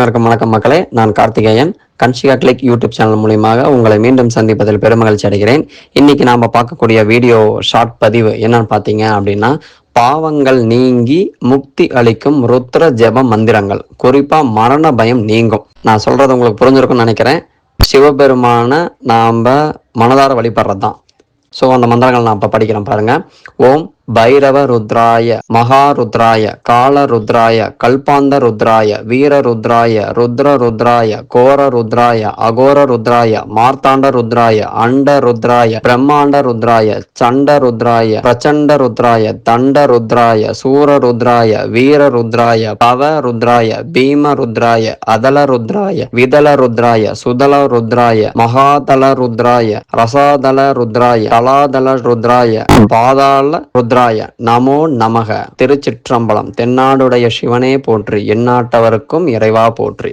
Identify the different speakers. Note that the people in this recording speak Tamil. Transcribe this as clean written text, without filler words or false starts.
Speaker 1: அனைவருக்கும் வணக்கம் மக்களே. நான் Karthikeyan. Kanshika click YouTube channel மூலியமாக உங்களை மீண்டும் சந்திப்பதில் பெருமகிழ்ச்சி அடைகிறேன். இன்னைக்கு நாம பார்க்கக்கூடிய வீடியோ ஷார்ட் பதிவு என்னன்னு பார்த்தீங்க அப்படின்னா, பாவங்கள் நீங்கி முக்தி அளிக்கும் ருத்ர ஜெப மந்திரங்கள், குறிப்பா மரண பயம் நீங்கும். நான் சொல்றது உங்களுக்கு புரிஞ்சிருக்கும்னு நினைக்கிறேன். சிவபெருமான நாம மனதார வழிபடுறது தான். ஸோ அந்த மந்திரங்கள் நான் இப்போ படிக்கிறேன் பாருங்க. ஓம் பைரவ ருத்ராய, மகாருத்ராய, கால ருத்ராய, கல்பாந்த ருத்ராய, வீர ருத்ராய, ருத்ர ருத்ராய, கோர ருத்ராய, அகோர ருத்ராய, மார்த்தாண்ட ருத்ராய, அண்ட ருத்ராய, பிரம்மாண்ட ருத்ராய, சண்ட ருத்ராய, பிரச்சண்ட ருத்ராய, தண்ட ருத்ராய, சூர ருத்ராய, வீர ருத்ராய, பவ ருத்ராய, பீம ருத்ராய, அதல ருத்ராய, விதல ருத்ராய, சுதல ருத்ராய, மகாதல ருத்ராய, ரசாதல ருத்ராய, தலாதல ருத்ராய, பாதாள ருத்ராய நமோ நமக. திருச்சிற்றம்பலம். தென்னாடுடைய சிவனே போற்றி, எந்நாட்டவருக்கும் இறைவா போற்றி.